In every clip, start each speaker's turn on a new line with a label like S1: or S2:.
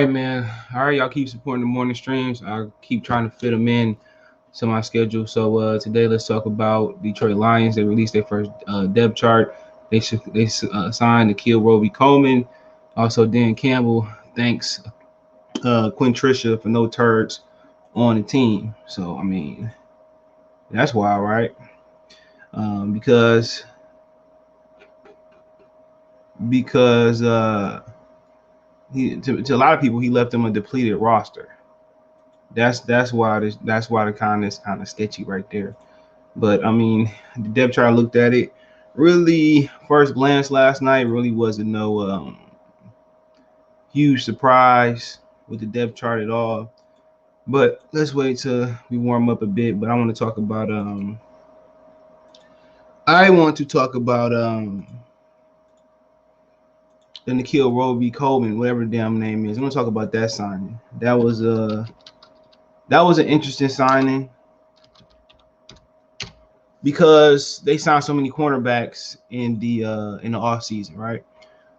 S1: right, man. All right, y'all keep supporting the morning streams. I keep trying to fit them in to my schedule. So today, let's talk about Detroit Lions. They released their first depth chart. They signed to kill Robbie Coleman. Also, Dan Campbell thanks Quinn Patricia for no turds on the team. So I mean, that's wild, right? Because to a lot of people he left them a depleted roster. That's why the kind of sketchy right there. But I mean, the depth chart, I looked at it. Really, first glance last night, really wasn't no huge surprise with the depth chart at all. But let's wait till we warm up a bit. But I want to talk about the Nikhil Roby Coleman, whatever the damn name is. I'm gonna talk about that signing. That was an interesting signing because they signed so many cornerbacks in the offseason, right?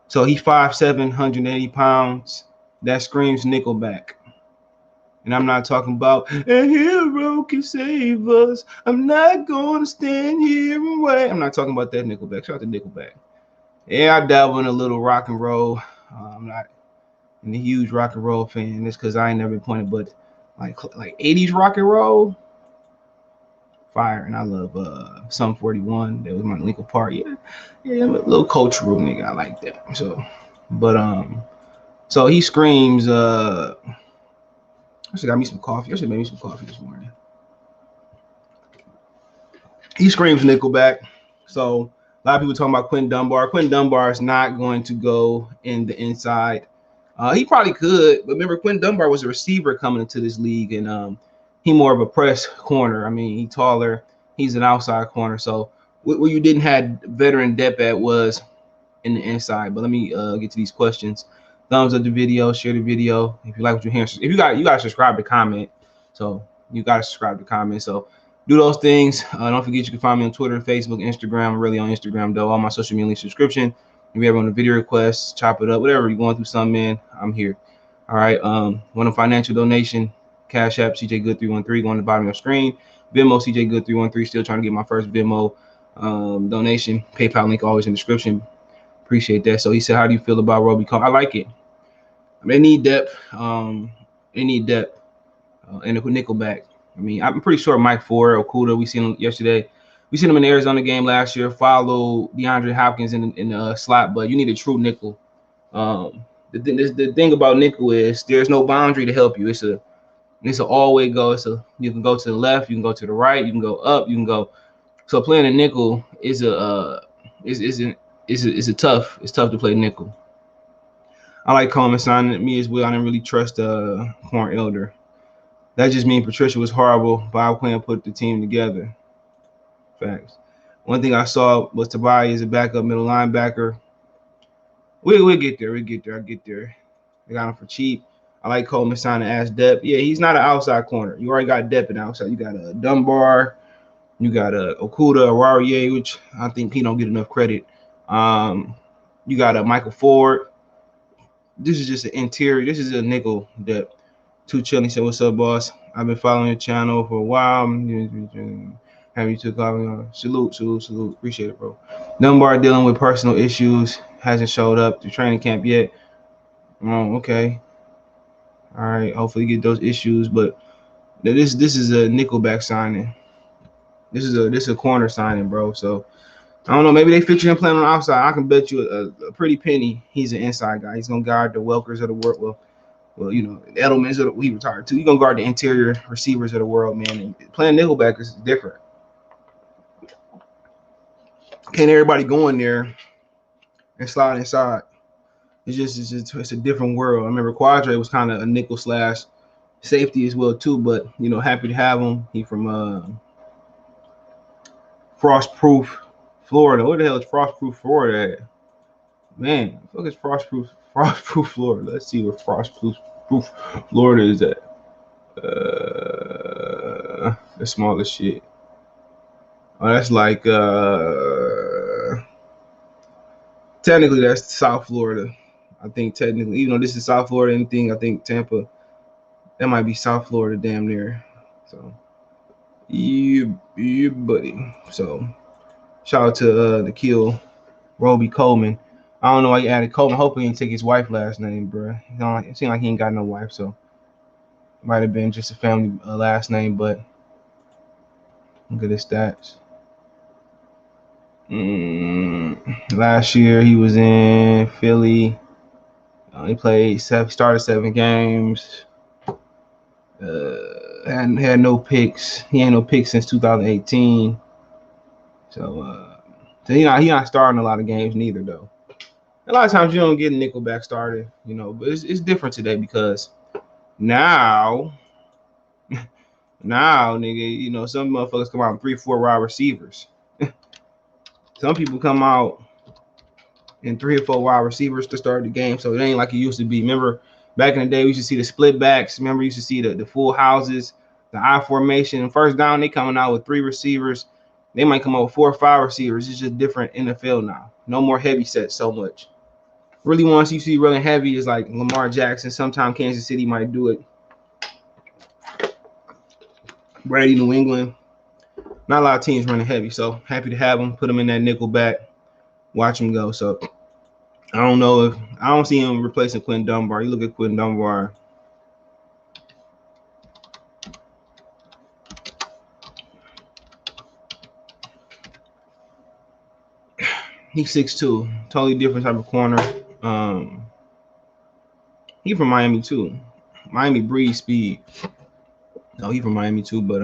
S1: So he's 5'7", 180 pounds. That screams nickelback. And I'm not talking about a hero can save us. I'm not going to stand here and wait. I'm not talking about that nickelback. Shout out to Nickelback. Yeah, I dabble in a little rock and roll. I'm not a huge rock and roll fan. It's because I ain't never been pointed, but like 80s rock and roll, fire. And I love Sum 41. That was my Linkin Park. Yeah, I'm a little cultural nigga. I like that. So he screams. I should got me some coffee. I should make me some coffee this morning. He screams Nickelback. So a lot of people talking about Quinn Dunbar. Quinn Dunbar is not going to go in the inside. He probably could, but remember, Quinn Dunbar was a receiver coming into this league, and he more of a press corner. I mean, he's taller. He's an outside corner. So where you didn't have veteran depth at was in the inside. But let me get to these questions. Thumbs up the video, share the video. If you like what you're hearing, if you got to subscribe to comment. So you got to subscribe to comment. So do those things. Don't forget you can find me on Twitter, Facebook, Instagram. I'm really on Instagram though. All my social media subscription. If you ever want a video request, chop it up, whatever you're going through something, man, I'm here. All right. Want a financial donation? Cash App CJ Good 313 going to the bottom of your screen. Venmo CJ Good 313. Still trying to get my first Venmo donation. PayPal link always in the description. Appreciate that. So he said, "How do you feel about Roby Coleman?" I like it. They need depth. And a nickelback. I mean, I'm pretty sure Mike Ford, Okuda, we seen him yesterday. We seen him in the Arizona game last year. Follow DeAndre Hopkins in the slot, but you need a true nickel. The thing about nickel is there's no boundary to help you. It's an all way go. You can go to the left, you can go to the right, you can go up, you can go. So playing a nickel is tough. It's tough to play nickel. I like Coleman signing me as well. I didn't really trust Corn Elder. That just means Patricia was horrible. Bob Quinn put the team together. Facts. One thing I saw was Tobias is a backup middle linebacker. We'll get there. I get there. They got him for cheap. I like Coleman signing as depth. Yeah, he's not an outside corner. You already got depth in outside. You got a Dunbar. You got a Okuda, Aurarie, which I think he don't get enough credit. You got a Michael Ford. This is just an interior. This is a nickel depth. Too Chilling said, "What's up, boss? I've been following your channel for a while. Have you took off? Salute. Appreciate it, bro." Dunbar dealing with personal issues. Hasn't showed up to training camp yet. Oh, okay. All right. Hopefully get those issues. But this is a nickelback signing. This is a corner signing, bro. So I don't know. Maybe they fix him playing on the outside. I can bet you a pretty penny he's an inside guy. He's gonna guard the Welkers of the world. Well, you know, Edelman's he retired too. You're gonna guard the interior receivers of the world, man. And playing nickelback is different. Can't everybody go in there and slide inside? It's a different world. I remember Quadre was kind of a nickel slash safety as well too, but you know, happy to have him. He from Frostproof Florida. What the hell is Frostproof Florida at? Man, fuck is Frostproof Florida. Let's see where Frostproof Florida is at. The smallest shit. Oh, that's like technically that's South Florida. I think technically, even though this is South Florida, anything, I think Tampa, that might be South Florida damn near. So, yeah, buddy. So, shout out to the kill, Robbie Coleman. I don't know why he added Coleman. Hopefully he didn't take his wife's last name, bro. It seemed like he ain't got no wife, so it might have been just a family last name, but look at his stats. Last year he was in Philly. He started 7 games. Had no picks. He ain't no picks since 2018. So he not starting a lot of games neither though. A lot of times you don't get a nickelback started, but it's different today because now, nigga, some motherfuckers come out with 3-4 wide receivers. Some people come out in 3 or 4 wide receivers to start the game, so it ain't like it used to be. Remember, back in the day, we used to see the split backs. Remember, you used to see the full houses, the I formation. First down, they coming out with 3 receivers. They might come out with 4 or 5 receivers. It's just different NFL now. No more heavy sets so much. Really, ones you see running heavy is like Lamar Jackson. Sometimes Kansas City might do it. Brady, New England. Not a lot of teams running heavy, so happy to have them. Put them in that nickel back. Watch him go. So I don't see him replacing Quinn Dunbar. You look at Quinn Dunbar. He's 6'2", totally different type of corner. He from Miami too. Miami breeds speed. No, he from Miami too, but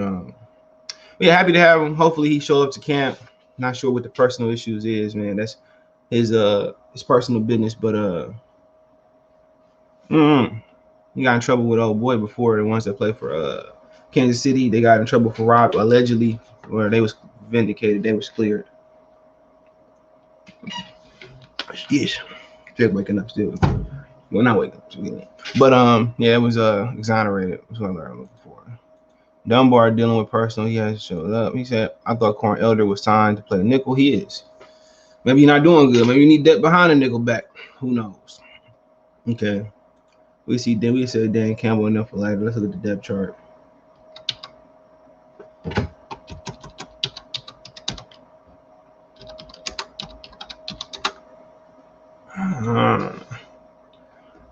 S1: yeah, happy to have him. Hopefully he show up to camp. Not sure what the personal issues is, man. That's his personal business, but he got in trouble with old boy before. The ones that play for Kansas City, they got in trouble for rob allegedly, where they was vindicated, they was cleared. Yes, still waking up still. Well, not waking up, but yeah, it was exonerated. That's what I learned looking for. Dunbar dealing with personal. He hasn't showed up. He said, "I thought Corn Elder was signed to play the nickel. He is. Maybe you're not doing good. Maybe you need depth behind the nickel back. Who knows?" Okay. We said Dan Campbell enough for later. Let's look at the depth chart.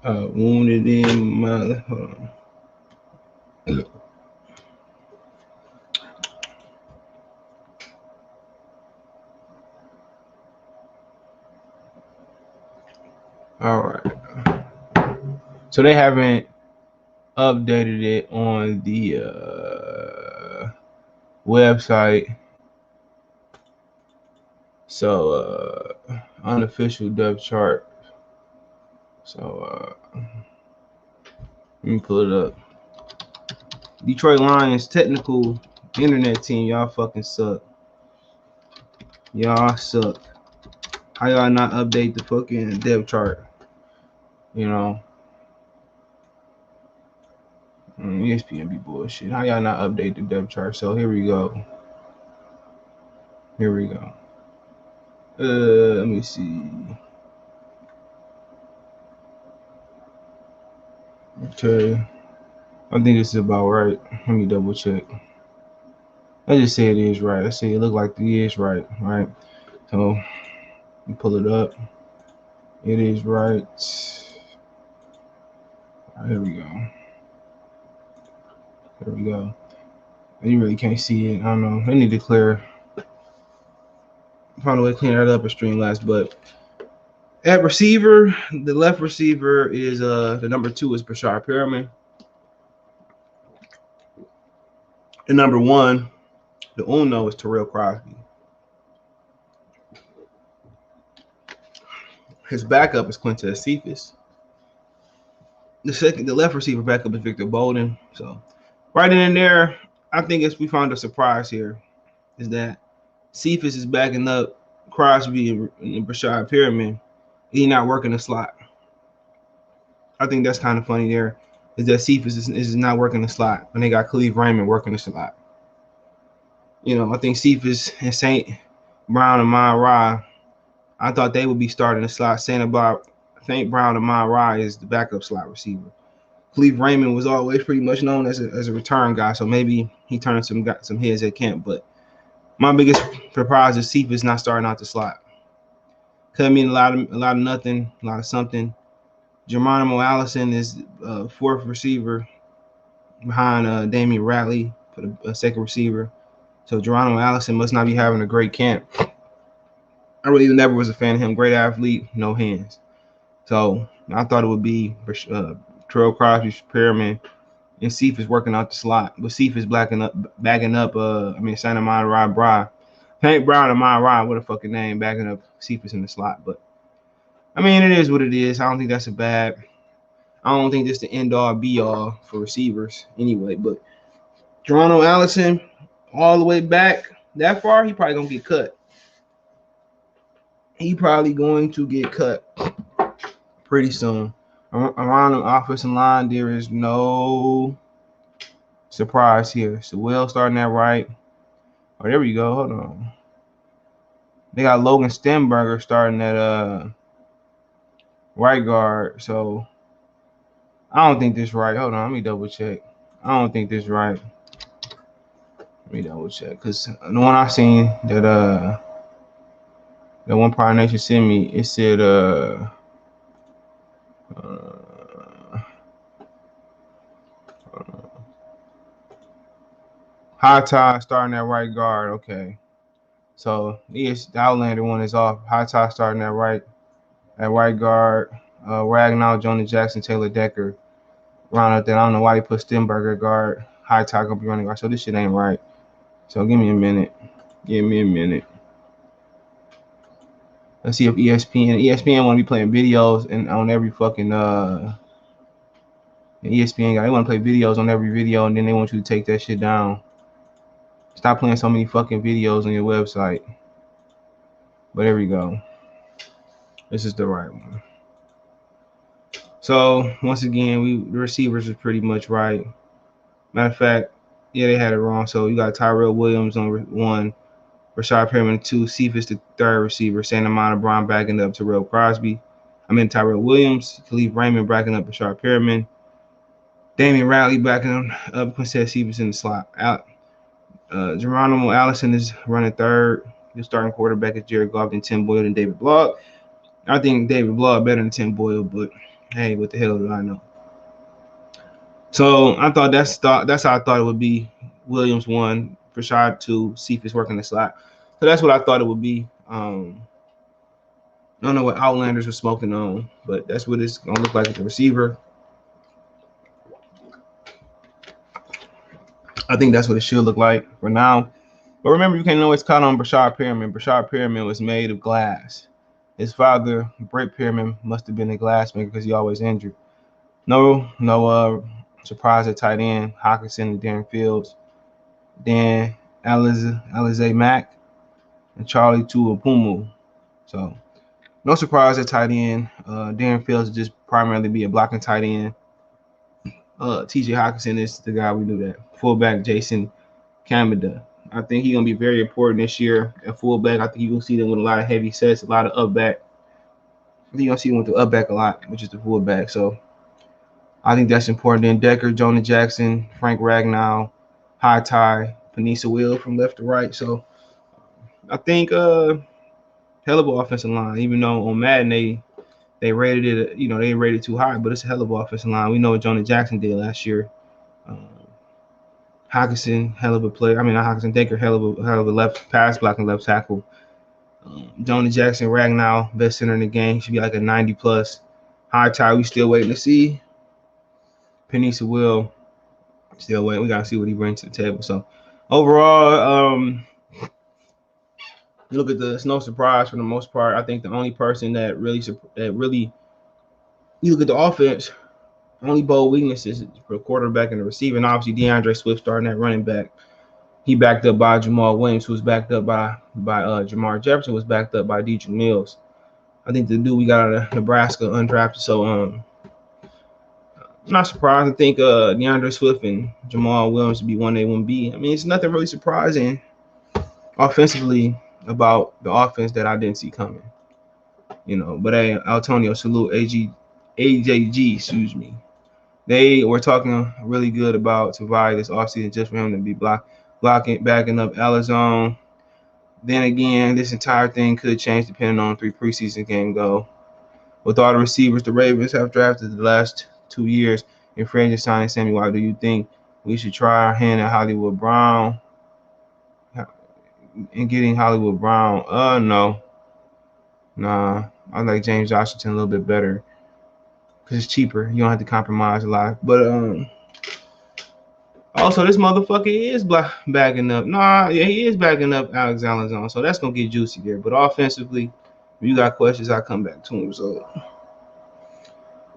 S1: Wounded in my. All right. So they haven't updated it on the website. So unofficial depth chart. So let me pull it up. Detroit Lions technical internet team, y'all fucking suck. Y'all suck. How y'all not update the fucking depth chart? ESPN be bullshit. How y'all not update the depth chart? So here we go. Let me see. Okay. I think this is about right. Let me double check. I just say it is right. I say it look like it is right. Right. So you pull it up. It is right. All right, here we go. You really can't see it. I don't know. They need to find a way to clean that up at Streamlabs. But at receiver, the left receiver is the number 2 is Brashard Perriman. The number 1, the uno, is Terrell Crosby. His backup is Quintez Cephas. The left receiver backup is Victor Bolden. So right in there, I think we found a surprise here is that Cephas is backing up Crosby and Brashard Perriman. He's not working the slot. I think that's kind of funny there, is that Cephas is not working the slot when they got Khalif Raymond working the slot. I think Cephas and St. Brown and Myra, I thought they would be starting the slot. St. Brown St. Brown and Monroe is the backup slot receiver. Khalif Raymond was always pretty much known as a return guy, so maybe he turned some heads at camp. But my biggest surprise is Cephas not starting out the slot. Could mean a lot of nothing, a lot of something. Geronimo Allison is fourth receiver behind Damian Ratley for the second receiver. So Geronimo Allison must not be having a great camp. I really never was a fan of him. Great athlete, no hands. So I thought it would be Terrell Crosby, Perriman, and Cephas working out the slot. But Cephas bagging up Santa Monica Bry. St. Brown and Monroe, what a fucking name, bagging up Cephas in the slot. But I mean, it is what it is. I don't think that's I don't think this the end all be all for receivers anyway. But Geronimo Allison, all the way back that far, he probably gonna get cut. He probably going to get cut pretty soon. Around the offensive line, there is no surprise here. So Will starting that right. Oh, there we go. Hold on. They got Logan Stenberger starting at right guard. So I don't think this right. Hold on, let me double check. I don't think this right. Let me double check, because the one I seen that one Pride Nation sent me, it said High Tide starting at right guard. Okay, so the Outlander one is off. High Tide starting at right guard. Ragnow, Jonah Jackson, Taylor Decker. Round up there. I don't know why they put Stenberger at guard. High Tide gonna be running guard. So this shit ain't right. So give me a minute. Let's see if ESPN want to be playing videos and on every fucking ESPN guy. They want to play videos on every video, and then they want you to take that shit down. Stop playing so many fucking videos on your website. But there we go. This is the right one. So once again, the receivers is pretty much right. Matter of fact, yeah, they had it wrong. So you got Tyrell Williams on 1, Rashad Perriman 2, Cephas the third receiver, Santa Monica Brown backing up Terrell Crosby. Tyrell Williams, Khalif Raymond backing up Rashad Perriman, Damian Ratley backing up Quincy Cephas in the slot. Geronimo Allison is running third. The starting quarterback is Jared Goff, and Tim Boyle and David Block. I think David Block better than Tim Boyle, but hey, what the hell do I know? So I thought that's how I thought it would be. Williams 1, Rashad 2, Cephas working the slot. So that's what I thought it would be. I don't know what Outlanders were smoking on, but that's what it's gonna look like with the receiver. I think that's what it should look like for now. But remember, you can't always count on Rashad Perriman. Rashad Perriman was made of glass. His father, Brett Perriman, must have been a glass maker because he always injured. No surprise at tight end. Hawkinson and Darren Fields. Then Alize Mack and Charlie Tuipumu. So no surprise at tight end. Darren Fields will just primarily be a blocking tight end. TJ Hawkinson is the guy, we knew that. Fullback Jason Kamada. I think he's gonna be very important this year at fullback. I think you're gonna see them with a lot of heavy sets, a lot of up back. I think you're gonna see them with the up back a lot, which is the fullback. So I think that's important. Then Decker, Jonah Jackson, Frank Ragnow, High Tie, Panisa Will from left to right. So I think hell of an offensive line, even though on Madden they rated it, they rated too high, but it's a hell of an offensive line. We know what Jonah Jackson did last year. Hawkinson, hell of a player. Not Hawkinson, Decker, hell of a left pass blocking left tackle. Jonah Jackson, Ragnow, best center in the game. Should be like a 90+. High Tie, we still waiting to see. Panisa Will, still waiting. We got to see what he brings to the table. So overall, you look at it's no surprise for the most part. I think the only person that really, you look at the offense, only bold weaknesses for quarterback and the receiver, and obviously DeAndre Swift starting at running back. He backed up by Jamal Williams, who was backed up by Jamar Jefferson, was backed up by Deidre Mills. I think the dude we got out of Nebraska undrafted. So I'm not surprised. I think DeAndre Swift and Jamal Williams would be 1A, 1B. It's nothing really surprising offensively about the offense that I didn't see coming. But hey, Antonio, salute AJG, excuse me. They were talking really good about Tavai this offseason just for him to be backing up Alizone. Then again, this entire thing could change depending on 3 preseason game go. With all the receivers the Ravens have drafted the last 2 years in free agent signing Sammy, why do you think we should try our hand at Hollywood Brown and getting Hollywood Brown? No. Nah. I like James Washington a little bit better because it's cheaper. You don't have to compromise a lot. But also, this motherfucker is backing up. Nah, yeah, he is backing up Alex Allen's, so that's going to get juicy there. But offensively, if you got questions, I'll come back to him.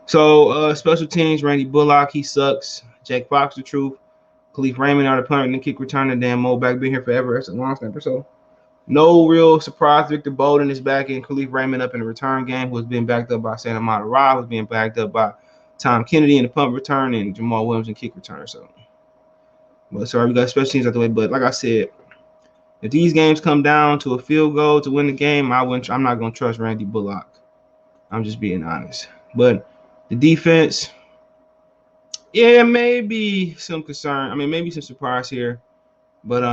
S1: So special teams, Randy Bullock, he sucks. Jack Fox, the truth. Khalif Raymond are the punter and the kick returner. Dan Mo back, been here forever. That's a long snapper. So no real surprise. Victor Bolden is back in. Khalif Raymond up in the return game, who's been backed up by Santa Mata Ra, who's being backed up by Tom Kennedy in the punt return, and Jamal Williams in kick return. But sorry, we got special teams out the way. But like I said, if these games come down to a field goal to win the game, I'm not gonna trust Randy Bullock. I'm just being honest. But the defense, yeah, maybe some concern. I mean, maybe some surprise here. But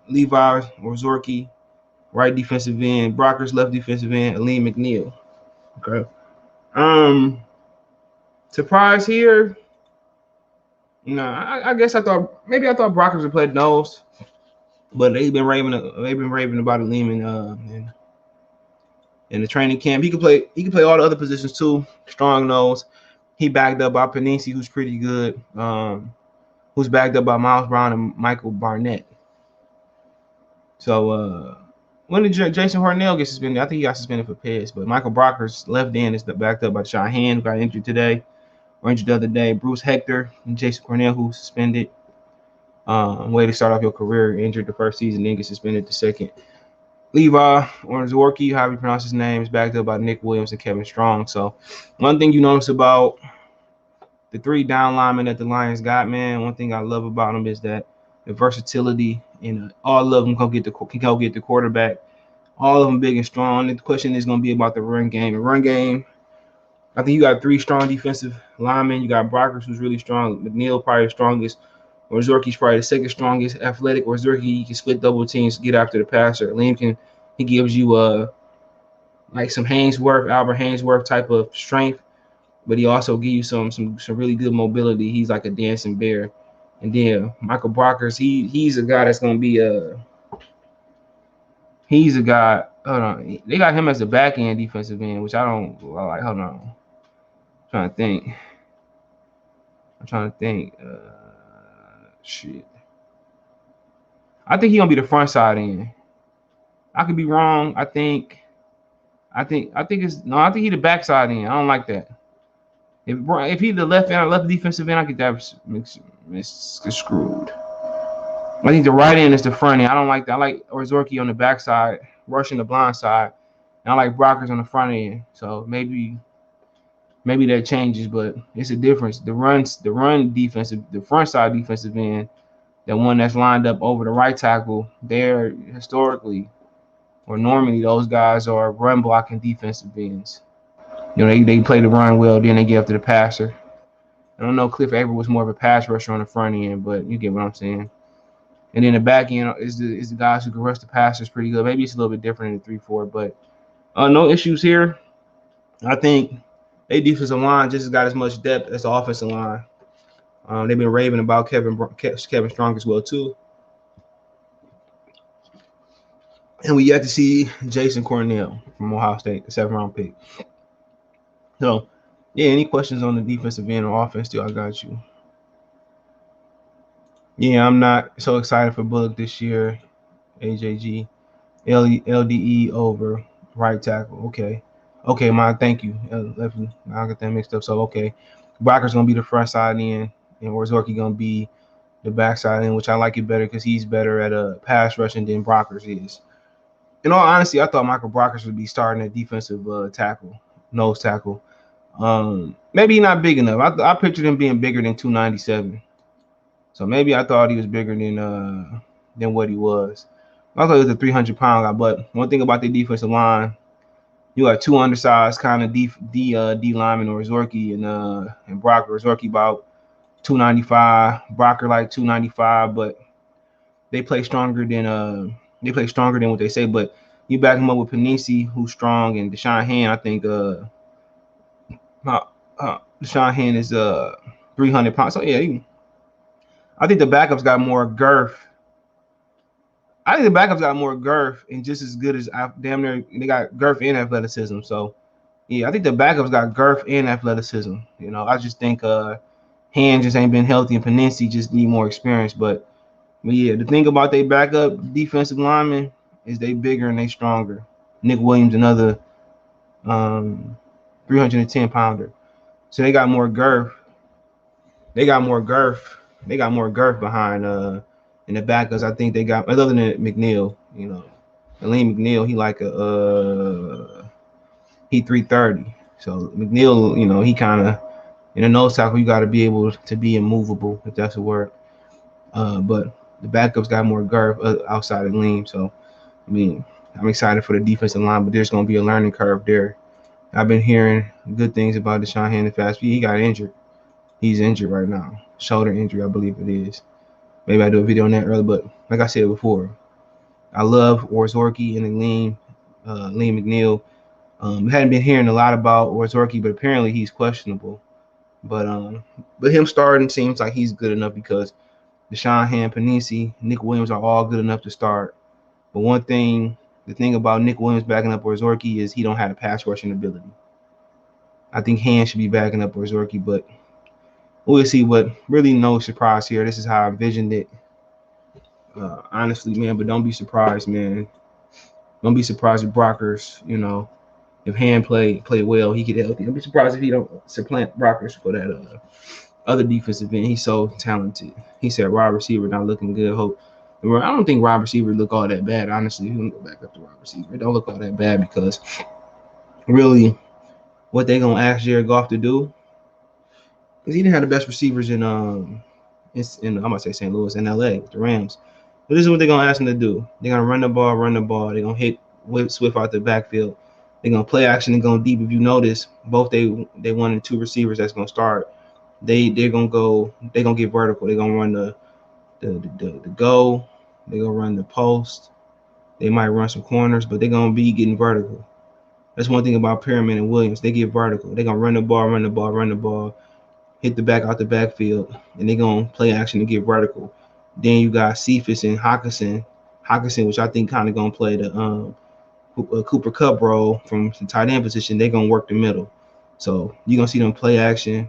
S1: Levi or Zorky, right defensive end, Brockers left defensive end, Aleem McNeil. Okay. Surprise here. I guess I thought Brockers would play nose, but they've been raving about Aleem in the training camp. He can play all the other positions too. Strong nose. He backed up by Panisi, who's pretty good. Who's backed up by Miles Brown and Michael Barnett. So when did Jason Hornell get suspended? I think he got suspended for Pez, but Michael Brockers left end is backed up by Shahan, who got injured today, or injured the other day. Bruce Hector and Jason Cornell, who suspended. Way to start off your career, injured the first season, then get suspended the second. Levi or Zorky, however you pronounce his name, is backed up by Nick Williams and Kevin Strong. So one thing you notice about the 3 down linemen that the Lions got, man, one thing I love about them is that the versatility, and all of them can go get the quarterback. All of them big and strong. The question is going to be about the run game. The run game, I think you got 3 strong defensive linemen. You got Brockers, who's really strong. McNeil probably the strongest. Or Zorky's probably the second strongest athletic. Or Zorky, you can split double teams, get after the passer. Liam he gives you like some Albert Hainsworth type of strength, but he also gives you some really good mobility. He's like a dancing bear. And then Michael Brockers, he's a guy that's gonna be he's a guy. Hold on, they got him as a back end defensive end, which I don't like. Hold on, I'm trying to think. Shit. I think he's gonna be the front side end. I could be wrong. I think he's the backside end. I don't like that. If he's the left end or left defensive end, I get that screwed. I think the right end is the front end. I don't like that. I like Orzorki on the backside, rushing the blind side. And I like Brockers on the front end. So maybe that changes, but it's a difference. The run defensive, the front side defensive end, the one that's lined up over the right tackle, they're historically or normally those guys are run blocking defensive ends. They play the run well, then they get up to the passer. I don't know, Cliff Avery was more of a pass rusher on the front end, but you get what I'm saying. And then the back end is the guys who can rush the passers pretty good. Maybe it's a little bit different in the 3-4, but no issues here. I think their defensive line just got as much depth as the offensive line. They've been raving about Kevin Strong as well too. And we yet to see Jason Cornell from Ohio State, the 7th-round pick. So, yeah, any questions on the defensive end or offense still, I got you. Yeah, I'm not so excited for Bullock this year. AJG. LDE over right tackle. Okay, Mike, thank you. I'll get that mixed up. So, okay. Brocker's going to be the front side end, and Orzorki going to be the back side end, which I like it better because he's better at a pass rushing than Brockers is. In all honesty, I thought Michael Brockers would be starting at defensive tackle, nose tackle. Maybe he's not big enough. I pictured him being bigger than 297. So maybe I thought he was bigger than what he was. I thought he was a 300-pound guy. But one thing about the defensive line, You got two undersized kind of D linemen, or Zorky and Brocker. Zorky about 295, Brocker like 295, but they play stronger than what they say. But you back him up with Panisi, who's strong, and Deshaun Hand. I think Deshaun Hand is 300 pounds. So yeah, I think the backups got more girth. I think the backups got more girth and just as good as damn near they got girth and athleticism. So yeah, I think the backups got girth and athleticism. You know, I just think Hand just ain't been healthy and Panisi just need more experience. But yeah, the thing about they backup defensive linemen is they bigger and they stronger. Nick Williams, another 310 pounder. So they got more girth. They got more girth. They got more girth behind in the backups. I think they got, other than McNeil, you know, Aleem McNeil, he like he 330. So McNeil, you know, he kind of in a nose tackle, you got to be able to be immovable, if that's a word. But the backups got more girth outside of Aleem. So I mean, I'm excited for the defensive line, but there's going to be a learning curve there. I've been hearing good things about Deshaun Hand and fast speed. He got injured. He's injured right now. Shoulder injury, I believe it is. Maybe I do a video on that earlier, but like I said before, I love Orzorki and Aleem McNeil. We hadn't been hearing a lot about Orzorki, but apparently he's questionable. But him starting seems like he's good enough because Deshaun Hand, Panisi, Nick Williams are all good enough to start. But the thing about Nick Williams backing up Orzorki is he don't have a pass rushing ability. I think Hand should be backing up Orzorki, but we'll see. But really no surprise here. This is how I envisioned it. Honestly, man, but don't be surprised, man. Don't be surprised if Brockers, you know, if Hand play well, he get healthy. Don't be surprised if he don't supplant Brockers for that other defensive end. He's so talented. He said wide receiver not looking good. Hope. I don't think wide receiver look all that bad, honestly. You can go back up to wide receiver. It don't look all that bad because really what they gonna ask Jared Goff to do is he didn't have the best receivers in I'm gonna say St. Louis and LA with the Rams. But this is what they're gonna ask him to do. They're gonna run the ball. They're gonna hit Swift out the backfield. They're gonna play action and go deep. If you notice, both they 1 and 2 receivers that's gonna start. They're gonna get vertical. They're gonna run the go. They're gonna run the post. They might run some corners, but they're gonna be getting vertical. That's one thing about Perriman and Williams. They get vertical. They're gonna run the ball, hit the back out the backfield, and they're gonna play action to get vertical. Then you got Cephas and Hockenson, which I think kind of gonna play the Cooper Kupp role from the tight end position. They're gonna work the middle. So you're gonna see them play action,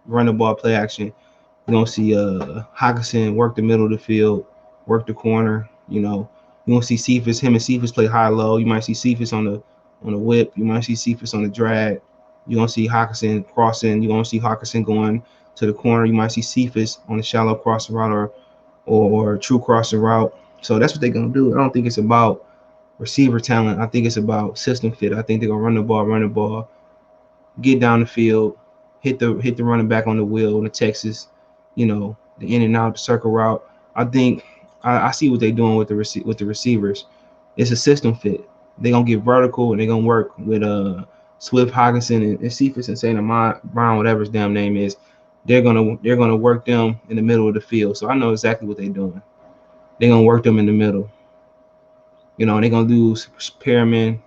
S1: run the ball, play action. You're gonna see Hockenson work the middle of the field, work the corner. You know, you're gonna see him and Cephas play high-low. You might see Cephas on the whip. You might see Cephas on the drag. You're gonna see Hockenson crossing. You're gonna see Hockenson going to the corner. You might see Cephas on the shallow crossing route or true crossing route. So that's what they're gonna do. I don't think it's about receiver talent. I think it's about system fit. I think they're gonna run the ball, get down the field, hit the running back on the wheel in the Texas, you know, the in and out, the circle route. I think I see what they're doing with the receivers. It's a system fit. They're gonna get vertical and they're gonna work with Swift, Hockenson, and Cephas and St. Brown, whatever his damn name is. They're gonna work them in the middle of the field. So I know exactly what they're doing. They're gonna work them in the middle. You know, they're gonna do Perriman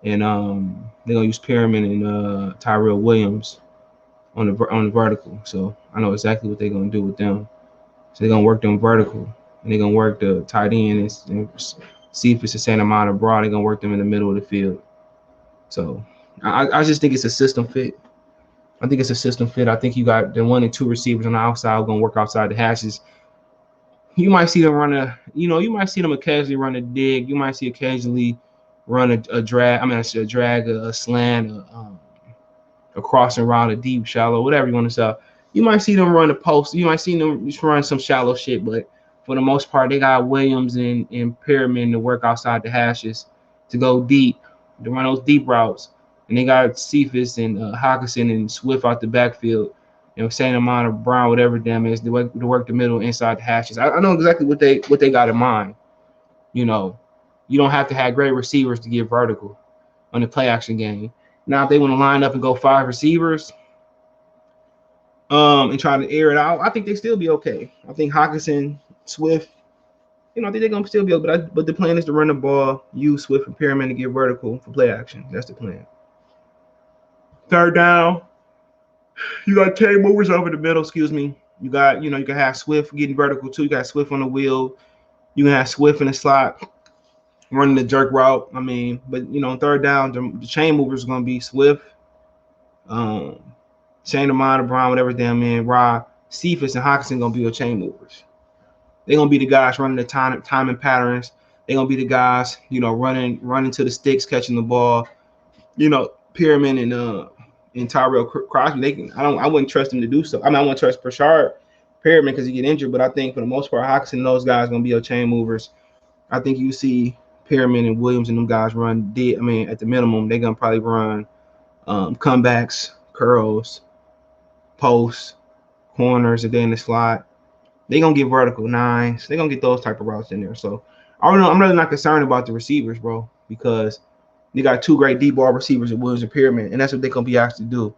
S1: and they're gonna use Perriman and Tyrell Williams on the vertical. So I know exactly what they're gonna do with them. So they're gonna work them vertical, and they're gonna work the tight end and see if it's the same amount of broad. They're gonna work them in the middle of the field. So I just think it's a system fit. I think it's a system fit. I think you got the 1 and 2 receivers on the outside going to work outside the hashes. You might see them you might see them occasionally run a dig. You might see occasionally run a drag. A drag, a slant, a crossing route, a deep, shallow, whatever you want to say. You might see them run a post. You might see them just run some shallow shit, but for the most part, they got Williams and Perriman to work outside the hashes, to go deep, to run those deep routes. And they got Cephas and Hockenson and Swift out the backfield, same amount of Brown, whatever damn is, to work the middle inside the hashes. I know exactly what they got in mind. You know, you don't have to have great receivers to get vertical. on the play action game. Now, if they want to line up and go 5 receivers, and try to air it out, I think they still be okay. I think Hockenson, Swift, I think they're gonna still be okay. But the plan is to run the ball, use Swift and Perriman to get vertical for play action. That's the plan. Third down, you got chain movers over the middle. Excuse me. You got, you can have Swift getting vertical too. You got Swift on the wheel. You can have Swift in the slot, running the jerk route. But third down, the chain movers are gonna be Swift, Shane Amon, Brown, whatever damn man, Rob, Cephas, and Hockenson gonna be your chain movers. They're gonna be the guys running the timing patterns. They're gonna be the guys, running to the sticks, catching the ball. Perriman and Tyrell Crosby. I wouldn't trust them to do so. I wouldn't trust Prashard Perriman because he get injured, but I think for the most part, Hockenson and those guys gonna be your chain movers. I think you see Perriman and Williams and them guys run dead. At the minimum, they're gonna probably run comebacks, curls, posts, corners, and then the slot. They're gonna get vertical nines. They're gonna get those type of routes in there. So I'm really not concerned about the receivers, bro, because they got 2 great deep ball receivers in Williams and Perriman, and that's what they're gonna be asked to do.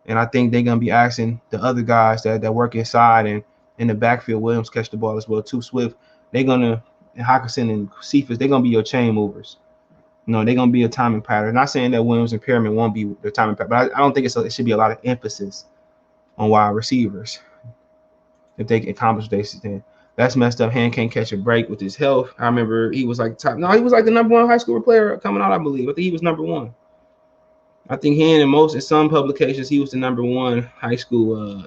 S1: And I think they're gonna be asking the other guys that work inside and in the backfield. Williams catch the ball as well too. Swift, and Hockenson and Cephas, they're gonna be your chain movers. They're gonna be a timing pattern. Not saying that Williams and Perriman won't be the timing pattern, but I don't think it should be a lot of emphasis on wide receivers if they can accomplish what they stand. That's messed up. Hand can't catch a break with his health. I remember he was like top. No, he was like the number 1 high school player coming out, I believe. I think he was number 1. I think in some publications, he was the number 1 high school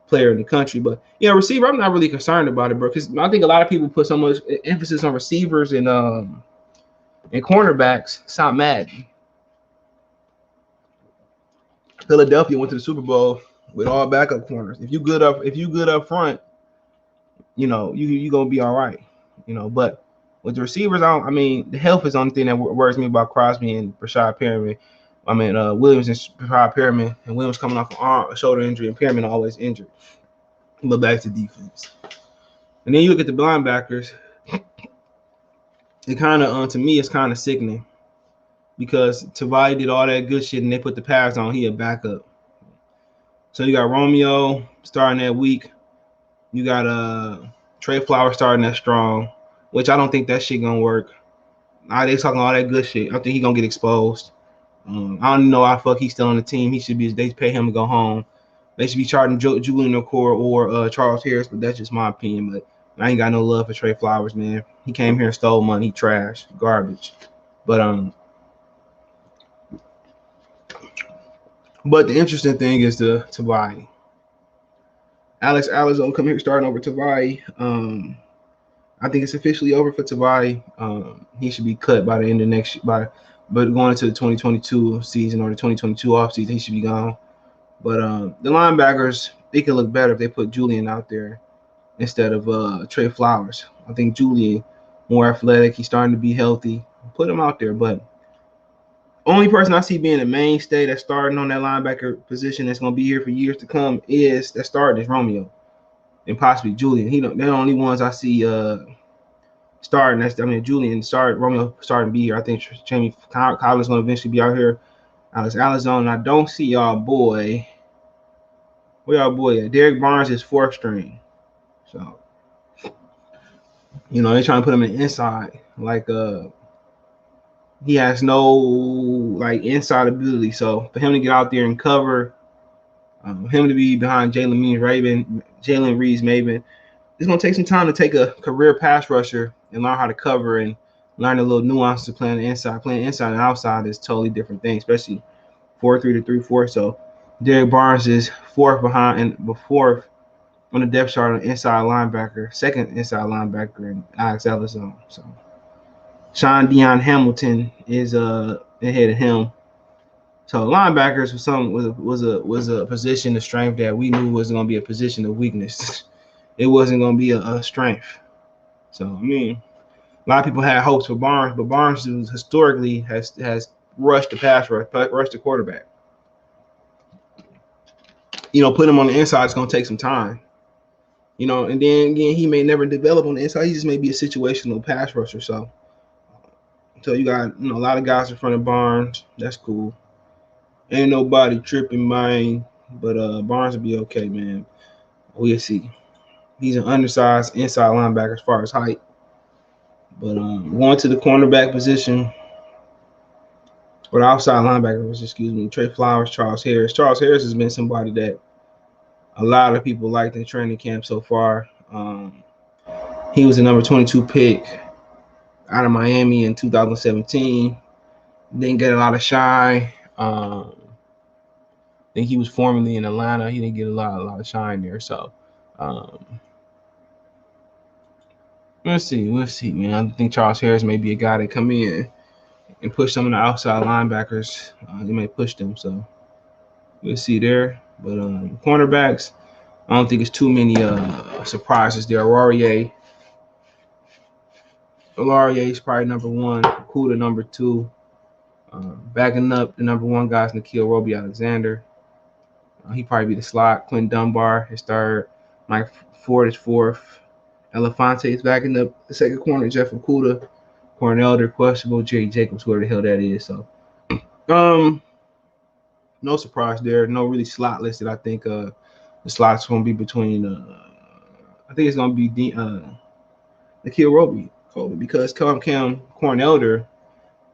S1: player in the country. But receiver, I'm not really concerned about it, bro, because I think a lot of people put so much emphasis on receivers and cornerbacks. Stop mad. Philadelphia went to the Super Bowl with all backup corners. If you good up front, you gonna be all right. But with the receivers, the health is the only thing that worries me about Crosby and Prashad Perriman. Williams and Prashad Perriman, and Williams coming off a shoulder injury, and Perriman always injured. But back to defense, and then you look at the linebackers. It kind of, to me, it's kind of sickening because Tavai did all that good shit, and they put the pads on. He a backup. So you got Romeo starting that week. You got Trey Flowers starting that strong, which I don't think that shit gonna work. They talking all that good shit. I think he gonna get exposed. I don't know why fuck he's still on the team. They pay him to go home. They should be charging Julian Okoye or Charles Harris, but that's just my opinion. But I ain't got no love for Trey Flowers, man. He came here and stole money. He trash, garbage. But the interesting thing is the Tavai. Alex Alizone come here starting over Tavai. I think it's officially over for Tavai. He should be cut by the end of next year. But going into the 2022 season or the 2022 offseason, he should be gone. But the linebackers, they can look better if they put Julian out there instead of Trey Flowers. I think Julian more athletic. He's starting to be healthy. Put him out there. But only person I see being a mainstay that's starting on that linebacker position that's going to be here for years to come is Romeo and possibly Julian. They're the only ones I see starting. Julian started, Romeo starting to be here. I think Jamie Collins going to eventually be out here. Alex Alizone. I don't see y'all boy. Where y'all boy at? Derrick Barnes is 4th string. So, they're trying to put him in the inside. He has no inside ability. So for him to get out there and cover, him to be behind Jalen Reeves-Maven, it's gonna take some time to take a career pass rusher and learn how to cover and learn the little nuances of playing the inside. Playing inside and outside is totally different thing, especially 4-3 to 3-4. So Derrick Barnes is 4th behind and 4th on the depth chart on the inside linebacker, 2nd inside linebacker, and Alex Alizone. So Sean Deion Hamilton is ahead of him. So linebackers was a position of strength that we knew wasn't going to be a position of weakness. It wasn't going to be a strength. So a lot of people had hopes for Barnes, but Barnes historically has rushed the pass rush, rushed the quarterback. Putting him on the inside is going to take some time. And then again, he may never develop on the inside. He just may be a situational pass rusher. So So you got a lot of guys in front of Barnes. That's cool. Ain't nobody tripping mine, but Barnes will be okay, man. We'll see. He's an undersized inside linebacker as far as height. But going to the cornerback position, or the outside linebacker position, excuse me, Trey Flowers, Charles Harris. Charles Harris has been somebody that a lot of people liked in training camp so far. He was the number 22 pick out of Miami in 2017. Didn't get a lot of shine. I think he was formerly in Atlanta. He didn't get a lot of shine there. So we'll see, man. I think Charles Harris may be a guy that come in and push some of the outside linebackers. He may push them. So we'll see there. But cornerbacks, I don't think it's too many surprises there. Laurier is probably number one. Kuda number two. Backing up the number one guy is Nikhil Roby Alexander. He probably be the slot. Quinn Dunbar is third. Mike Ford is fourth. Elefante is backing up the second corner. Jeff Okuda. Cornell, questionable. Jerry Jacobs, whoever the hell that is. So, no surprise there. No really slot listed. I think the slot's going to be between. I think it's going to be Nikhil Roby because Cam Cornelder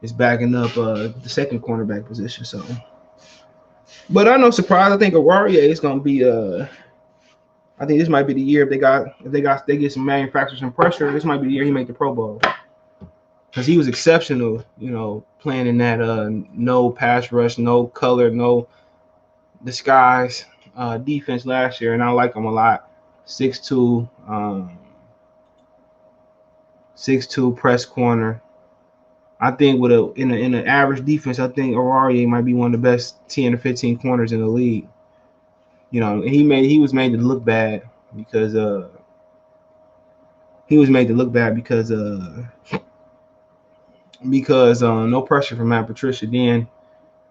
S1: is backing up the second cornerback position. So, but I'm no surprise. I think Aurarie is going to be. I think this might be the year if they get some manufacturers and pressure. This might be the year he make the Pro Bowl because he was exceptional. Playing in that no pass rush, no color, no disguise defense last year, and I like him a lot. 6'2", 6'2" press corner. I think in an average defense, I think Aurarie might be one of the best 10 or 15 corners in the league. He was made to look bad because no pressure from Matt Patricia. Then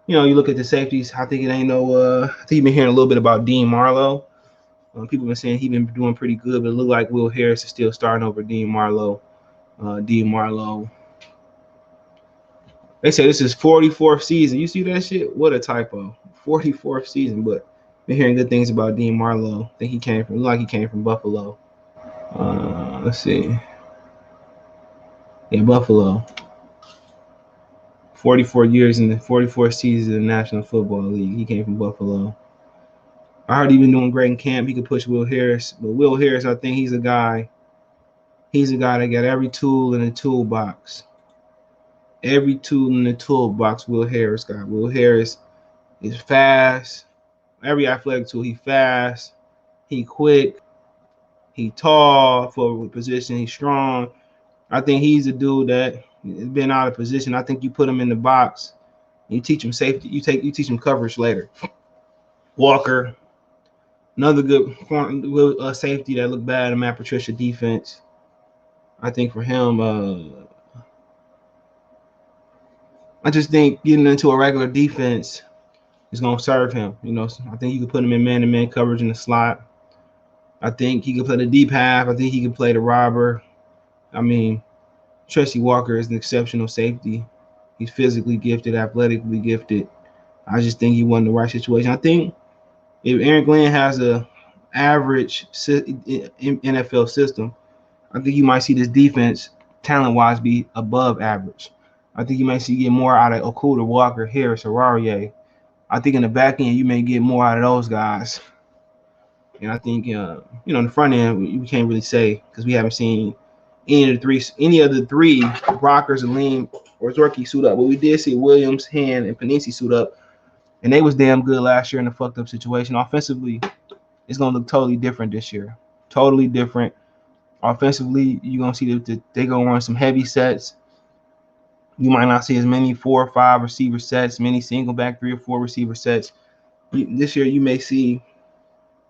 S1: you look at the safeties. I think it ain't no. I think you've been hearing a little bit about Dean Marlowe. People have been saying he's been doing pretty good, but it looked like Will Harris is still starting over Dean Marlowe. They say this is 44th season. You see that shit? What a typo. 44th season, but been hearing good things about Dean Marlowe. I think he came from Buffalo. Let's see. Yeah, Buffalo. 44 years in the 44th season of the National Football League. He came from Buffalo. I heard he been doing great in camp. He could push Will Harris. But Will Harris, I think he's a guy that got every tool in the toolbox. Every tool in the toolbox Will Harris got. Will Harris is fast. Every athletic tool, he fast. He quick. He tall for a position. He's strong. I think he's a dude that has been out of position. I think you put him in the box. You teach him safety. You teach him coverage later. Walker, another good safety that looked bad in Matt Patricia defense. I think for him, I just think getting into a regular defense is going to serve him. I think you can put him in man-to-man coverage in the slot. I think he can play the deep half. I think he can play the robber. I mean, Tracy Walker is an exceptional safety. He's physically gifted, athletically gifted. I just think he won the right situation. I think if Aaron Glenn has a average NFL system, I think you might see this defense talent-wise be above average. I think you may get more out of Okuda, Walker, Harris, or Aurarie. I think in the back end you may get more out of those guys. And I think in the front end we can't really say because we haven't seen any of the three Brockers, Aleem, or Zorky suit up. But we did see Williams, Hand, and Panisi suit up, and they was damn good last year in a fucked up situation. Offensively, it's gonna look totally different this year. Totally different. Offensively, you're gonna see that they're gonna run some heavy sets. You might not see as many 4 or 5 receiver sets, many single back 3 or 4 receiver sets. This year, you may see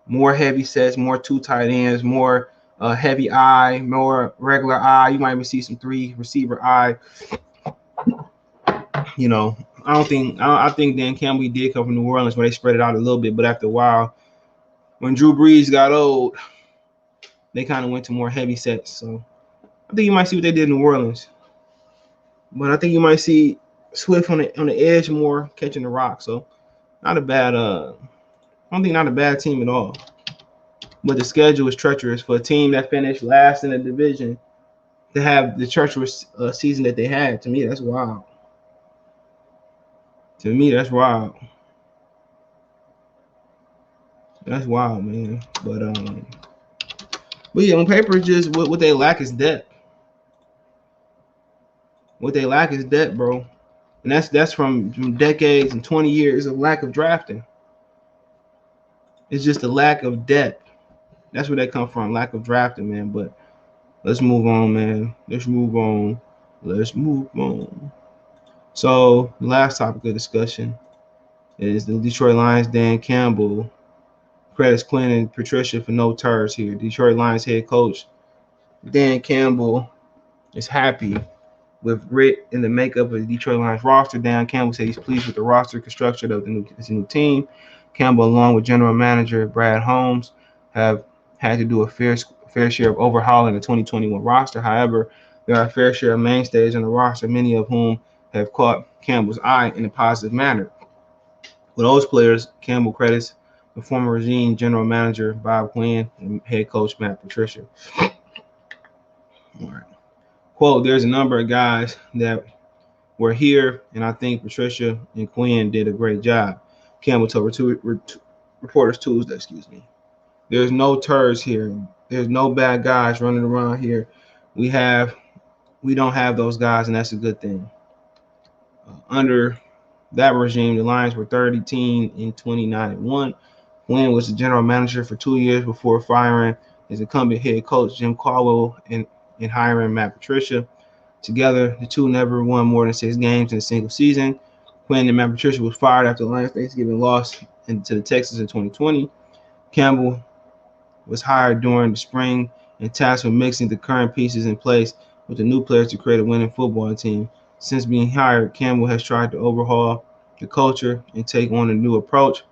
S1: more heavy sets, more 2 tight ends, more heavy eye, more regular eye. You might even see some 3 receiver eye. I think Dan Campbell did come from New Orleans where they spread it out a little bit, but after a while, when Drew Brees got old, they kind of went to more heavy sets. So I think you might see what they did in New Orleans. But I think you might see Swift on the edge more, catching the rock. So not a bad I don't think not a bad team at all. But the schedule is treacherous for a team that finished last in the division to have the treacherous season that they had. To me, that's wild. To me, that's wild. That's wild, man. But yeah, on paper, just what they lack is depth. What they lack is depth, bro. And that's from decades and 20 years of lack of drafting. It's just a lack of depth. That's where that come from, lack of drafting, man. But let's move on, man. Let's move on. So the last topic of discussion is the Detroit Lions. Dan Campbell credits Quinn and Patricia for no turds here. Detroit Lions head coach Dan Campbell is happy with grit in the makeup of the Detroit Lions roster. Dan Campbell said he's pleased with the roster construction of the new team. Campbell, along with general manager Brad Holmes, have had to do a fair share of overhauling the 2021 roster. However, there are a fair share of mainstays on the roster, many of whom have caught Campbell's eye in a positive manner. With those players, Campbell credits the former regime general manager Bob Quinn and head coach Matt Patricia. All right. Quote, there's a number of guys that were here, and I think Patricia and Quinn did a great job. Campbell told reporters Tuesday, There's no turds here. There's no bad guys running around here. We don't have those guys, and that's a good thing. Under that regime, the Lions were 13 in 29-1. Quinn was the general manager for 2 years before firing his incumbent head coach Jim Caldwell and hiring Matt Patricia. Together, the two never won more than 6 games in a single season. Quinn and Matt Patricia was fired after the Lions Thanksgiving loss to the Texans in 2020. Campbell was hired during the spring and tasked with mixing the current pieces in place with the new players to create a winning football team. Since being hired, Campbell has tried to overhaul the culture and take on a new approach.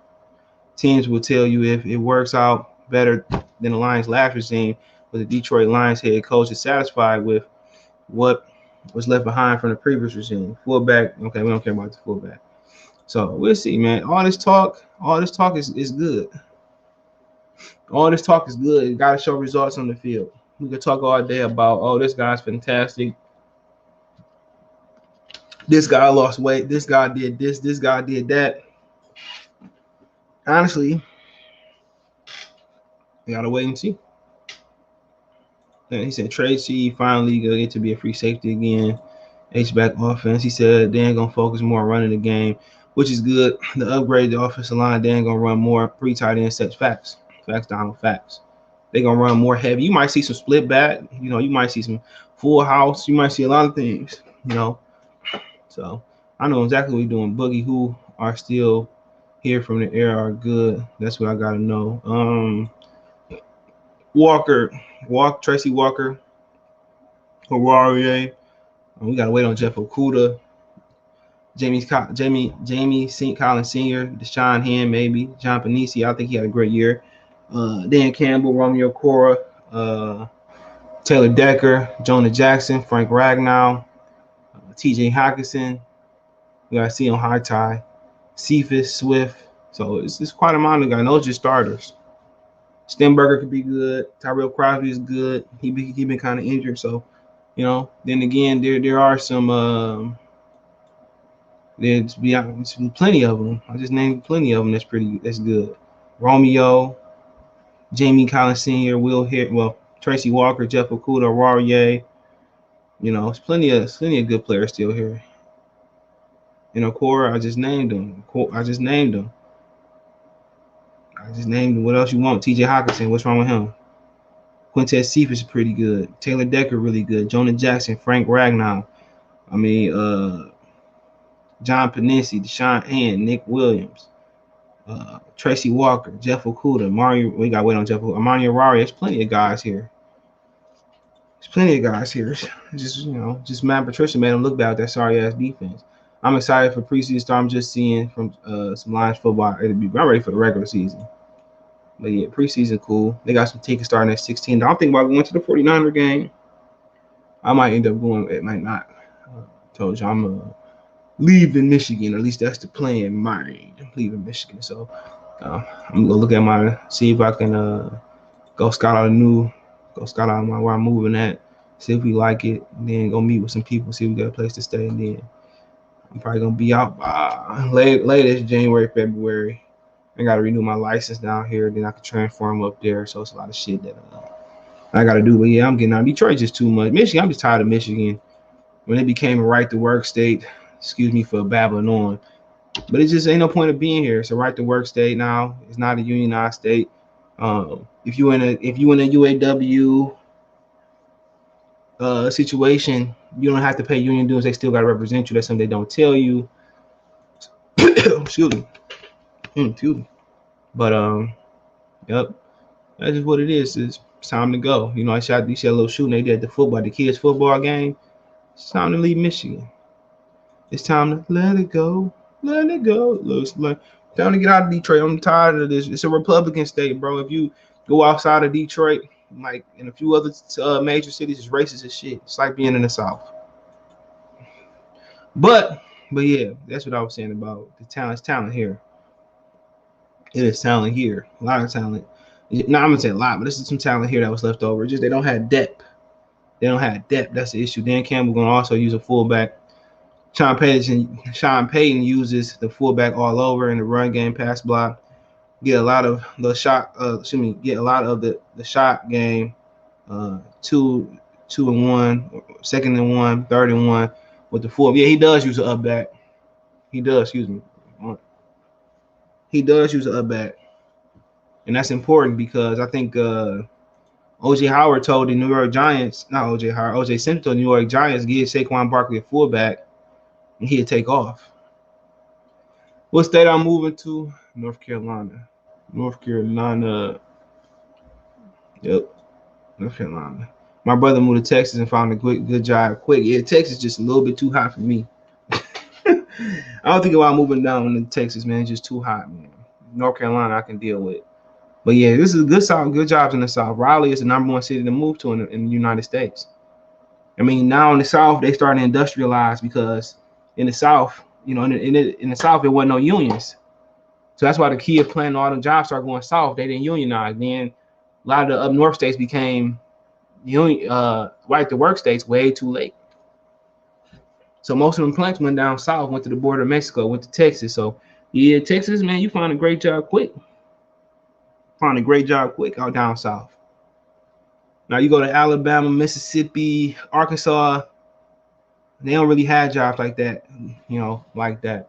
S1: Teams will tell you if it works out better than the Lions' last regime, but the Detroit Lions head coach is satisfied with what was left behind from the previous regime. Fullback, okay, we don't care about the fullback. So we'll see, man. All this talk is good. All this talk is good. You got to show results on the field. We could talk all day about, oh, this guy's fantastic. This guy lost weight. This guy did this. This guy did that. Honestly, you got to wait and see. And he said Tracy finally going to get to be a free safety again. H-back offense. He said they ain't going to focus more on running the game, which is good. The upgrade the offensive line, they ain't going to run more pre-tight end sets. Facts down facts. They're going to run more heavy. You might see some split back. You might see some full house. You might see a lot of things, So I know exactly what you're doing. Boogie, who are still here from the era, are good. That's what I got to know. Tracy Walker, Hararier. We got to wait on Jeff Okudah. Jamie St. Collins Sr., Deshaun Hand, maybe. John Panisi, I think he had a great year. Dan Campbell, Romeo Cora, Taylor Decker, Jonah Jackson, Frank Ragnow, TJ Hockenson. We got to see on High Tie, Cephas, Swift. So it's quite a amount of guys. Those are just starters. Stenberger could be good. Tyrell Crosby is good. He been kind of injured, so Then again, there are some. There's plenty of them. I just named plenty of them. That's good. Romeo, Jamie Collins Sr., Tracy Walker, Jeff Okudah, Rarier. It's plenty of good players still here. Cora, I just named them. What else you want? TJ Hockenson, what's wrong with him? Quintez Cephas is pretty good. Taylor Decker, really good. Jonah Jackson, Frank Ragnow. John Panisi, Deshaun Hand, Nick Williams, Tracy Walker, Jeff Okudah, Mario. We got to wait on Jeff Okudah. Mario Rari. There's plenty of guys here. Just Matt Patricia made him look bad with that sorry-ass defense. I'm excited for preseason start. I'm just seeing from some Lions football. I'm ready for the regular season. But yeah, preseason cool. They got some tickets starting at 16. I don't think about going to the 49er game. I might end up going. It might not. Told you I'm leaving Michigan. At least that's the plan. I'm leaving Michigan. So I'm gonna look at see if I can go scout out where I'm moving at. See if we like it. And then go meet with some people. See if we got a place to stay. And then I'm probably gonna be out by latest January, February. I gotta renew my license down here. Then I can transform up there. So it's a lot of shit that I gotta do. But yeah, I'm getting out. Detroit just too much. Michigan, I'm just tired of Michigan. When it became a right to work state, excuse me for babbling on, but it just ain't no point of being here. It's a right to work state now. It's not a unionized state. If you in a UAW situation, you don't have to pay union dues. They still got to represent you. That's something they don't tell you. Excuse me. But yep, that's just what it is. It's time to go. You know, you see a little shooting they did at the kids' football game. It's time to leave Michigan. It's time to let it go. Let it go. Looks like time to get out of Detroit. I'm tired of this. It's a Republican state, bro. If you go outside of Detroit, like in a few other major cities, it's racist as shit. It's like being in the South. But yeah, that's what I was saying about the talent. It's talent here. It is talent here. A lot of talent. No, I'm gonna say a lot, but this is some talent here that was left over. It's just they don't have depth. That's the issue. Dan Campbell gonna also use a fullback. Sean Payton uses the fullback all over in the run game, pass block. Get a lot of the shot. Get a lot of the shot game. 2 and 1, 2nd and 1, 3rd and 1 with the full. Yeah, he does use an up back. He does. He does use an up back, and that's important because I think O.J. Howard told the New York Giants, not O.J. Howard, O.J. Simpson told the New York Giants, give Saquon Barkley a fullback, and he'd take off. What state I'm moving to? North Carolina. Yep, North Carolina. My brother moved to Texas and found a good job quick. Yeah, Texas just a little bit too hot for me. I don't think about moving down to Texas, man. It's just too hot, man. North Carolina, I can deal with. But yeah, this is good jobs in the South. Raleigh is the #1 city to move to in the United States. I mean, now in the South, they starting to industrialize because in the South, you know, in the South, there wasn't no unions. So that's why the key of planning all the jobs started going south. They didn't unionize. Then a lot of the up north states became right to work states way too late. So most of them plants went down south, went to the border of Mexico, went to Texas. So yeah, Texas, man, you find a great job quick. Out down south. Now you go to Alabama, Mississippi, Arkansas, they don't really have jobs like that, like that.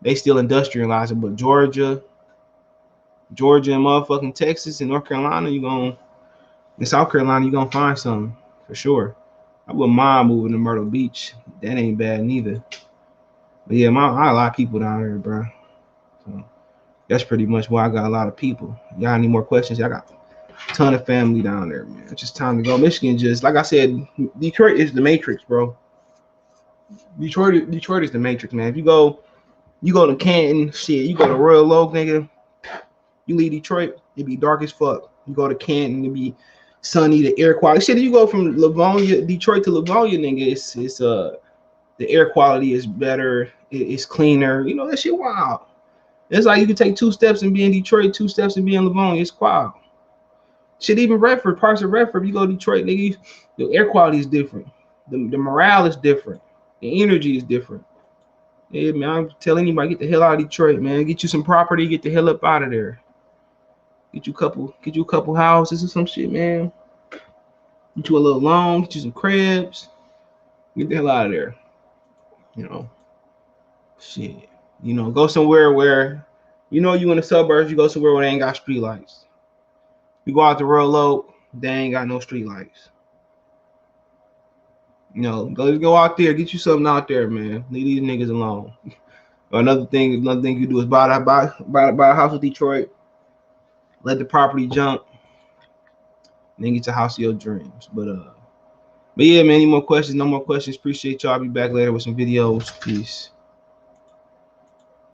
S1: They still industrializing, but Georgia and motherfucking Texas and North Carolina, in South Carolina, you're gonna find something for sure. I wouldn't mind moving to Myrtle Beach. That ain't bad neither. But yeah, I got a lot of people down here, bro. So that's pretty much why I got a lot of people. Y'all need more questions? I got a ton of family down there, man. It's just time to go. Michigan, just like I said, Detroit is the matrix, bro. Detroit is the matrix, man. If you go to Canton, shit, you go to Royal Oak, nigga. You leave Detroit, it be dark as fuck. You go to Canton, it be sunny, the air quality. Shit, you go from Detroit to Livonia, nigga, it's the air quality is better, it's cleaner. You know, that shit wild. It's like you can take 2 steps and be in Detroit, 2 steps and be in Livonia. It's wild. Shit, even Redford, parts of Redford, you go to Detroit, nigga, the air quality is different. The morale is different. The energy is different. Yeah, man, I'm telling anybody, get the hell out of Detroit, man. Get you some property, get the hell up out of there. Get you a couple houses or some shit, man. Get you a little loan, get you some cribs. Get the hell out of there. Shit. Go somewhere where, you in the suburbs, you go somewhere where they ain't got street lights. You go out to Royal Oak, they ain't got no street lights. Go out there, get you something out there, man. Leave these niggas alone. Another thing you do is buy a house in Detroit, let the property jump, and then get your house of your dreams. But yeah, man, any more questions? No more questions. Appreciate y'all. I'll be back later with some videos. Peace.